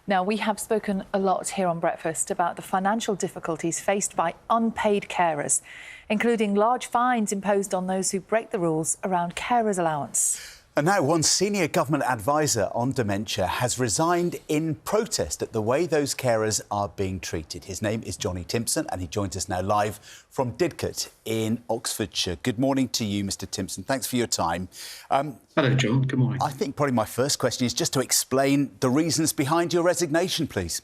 Now, we have spoken a lot here on Breakfast about the financial difficulties faced by unpaid carers, including large fines imposed on those who break the rules around carers' allowance. And now one senior government advisor on dementia has resigned in protest at the way those carers are being treated. His name is Timpson and he joins us now live from Didcot in Oxfordshire. Good morning to you, Mr Timpson. Thanks for your time. Hello, John. Good morning. I think probably my first question is just to explain the reasons behind your resignation, please.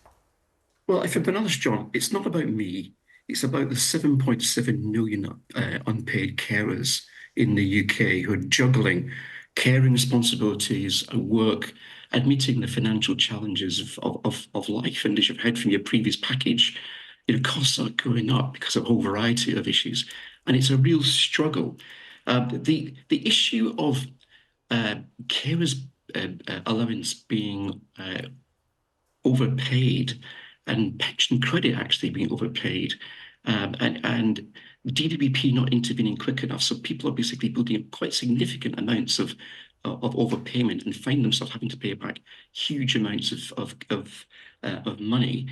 Well, if I've been honest, John, it's not about me. It's about the 7.7 million unpaid carers in the UK who are juggling caring responsibilities and work and meeting the financial challenges of life. And as you've heard from your previous package, costs are going up because of a whole variety of issues. And it's a real struggle. The issue of carers' allowance being overpaid and pension credit actually being overpaid and DWP not intervening quick enough. So people are basically building up quite significant amounts of overpayment and find themselves having to pay back huge amounts of money.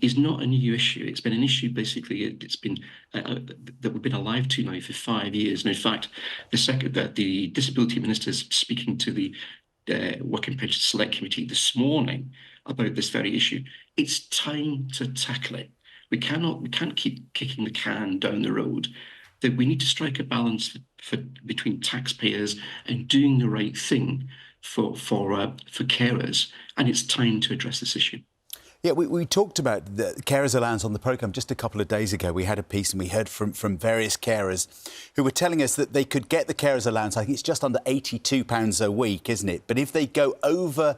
Is not a new issue. It's been an issue basically. It's been that we've been alive to now for 5 years. And in fact, the Disability Minister is speaking to the Working Pension Select Committee this morning about this very issue. It's time to tackle it. We can't keep kicking the can down the road. That we need to strike a balance between taxpayers and doing the right thing for carers, and it's time to address this issue. Yeah, we talked about the carers allowance on the programme just a couple of days ago. We had a piece and we heard from various carers who were telling us that they could get the carers allowance. I think it's just under £82 a week, isn't it? But if they go over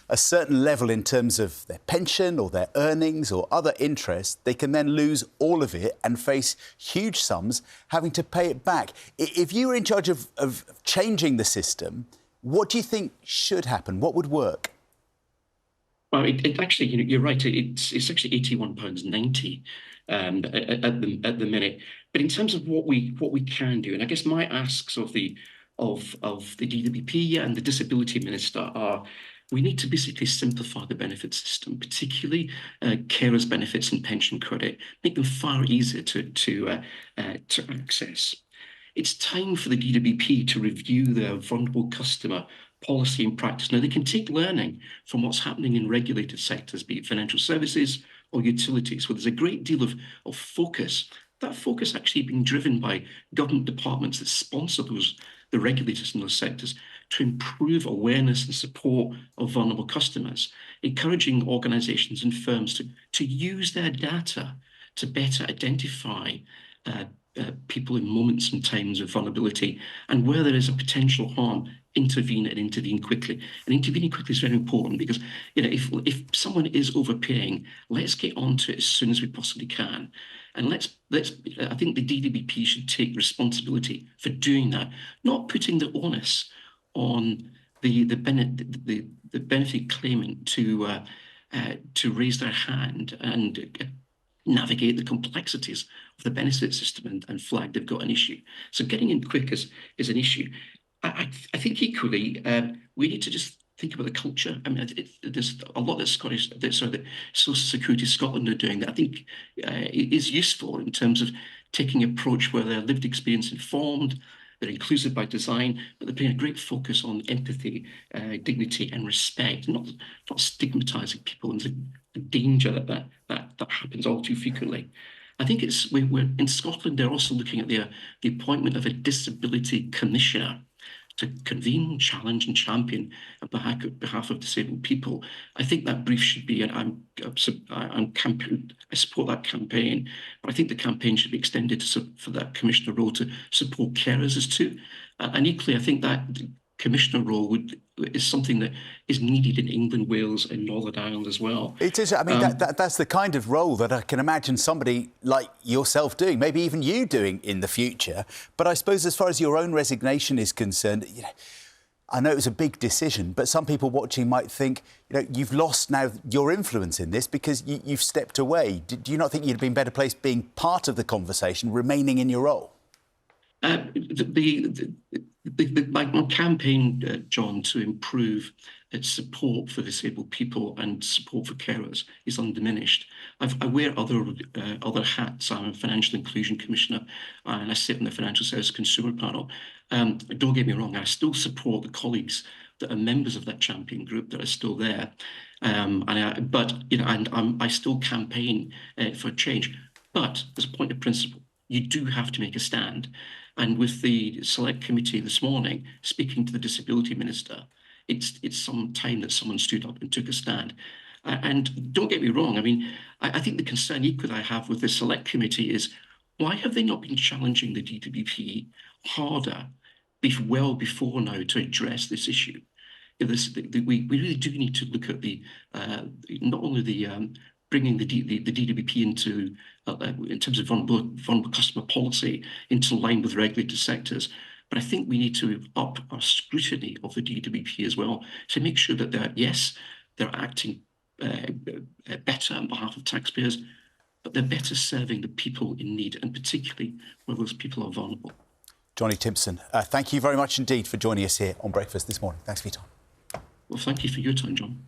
a certain level in terms of their pension or their earnings or other interests, they can then lose all of it and face huge sums having to pay it back. If you were in charge of changing the system, what do you think should happen? What would work? Well, it actually, you're right. It's actually £81.90 at the minute. But in terms of what we can do, and I guess my asks of the DWP and the Disability Minister are, we need to basically simplify the benefit system, particularly carers' benefits and pension credit, make them far easier to access. It's time for the DWP to review their vulnerable customer policy and practice. Now, they can take learning from what's happening in regulated sectors, be it financial services or utilities, where there's a great deal of focus. That focus actually being driven by government departments that sponsor the regulators in those sectors to improve awareness and support of vulnerable customers, encouraging organisations and firms to use their data to better identify people in moments and times of vulnerability, and where there is a potential harm, intervene and intervene quickly. And intervening quickly is very important because, if someone is overpaying, let's get onto it as soon as we possibly can. And I think the DWP should take responsibility for doing that, not putting the onus on the benefit claimant to raise their hand and navigate the complexities of the benefit system and flag they've got an issue. So getting in quick is an issue. I think equally we need to just think about the culture. I mean, there's a lot that Social Security Scotland are doing that I think is useful in terms of taking an approach where they're lived experience informed, they're inclusive by design, but they're putting a great focus on empathy, dignity and respect, not stigmatising people into the danger that happens all too frequently. I think we're in Scotland, they're also looking at the appointment of a disability commissioner to convene, challenge and champion on behalf of disabled people. I think that brief should be, and I support that campaign, but I think the campaign should be extended for that commissioner role to support carers as too. And equally, I think that the commissioner role is something that is needed in England, Wales and Northern Ireland as well. It is. I mean, that's the kind of role that I can imagine somebody like yourself doing, maybe even you doing in the future. But I suppose as far as your own resignation is concerned, I know it was a big decision, but some people watching might think, you've lost now your influence in this because you've stepped away. Do you not think you'd have been better placed being part of the conversation, remaining in your role? My campaign, John, to improve support for disabled people and support for carers is undiminished. I wear other hats. I'm a financial inclusion commissioner, and I sit on the financial service consumer panel. Don't get me wrong, I still support the colleagues that are members of that champion group that are still there. I still campaign for change. But as a point of principle, you do have to make a stand. And with the select committee this morning, speaking to the disability minister, it's some time that someone stood up and took a stand. And don't get me wrong, I mean, I think the concern equally I have with the select committee is, why have they not been challenging the DWP harder well before now to address this issue? We really do need to look at not only the bringing the DWP into, in terms of vulnerable customer policy, into line with regulated sectors, but I think we need to up our scrutiny of the DWP as well to make sure that they're acting better on behalf of taxpayers, but they're better serving the people in need, and particularly where those people are vulnerable. Johnny Timpson, thank you very much indeed for joining us here on Breakfast this morning. Thanks for your time. Well, thank you for your time, John.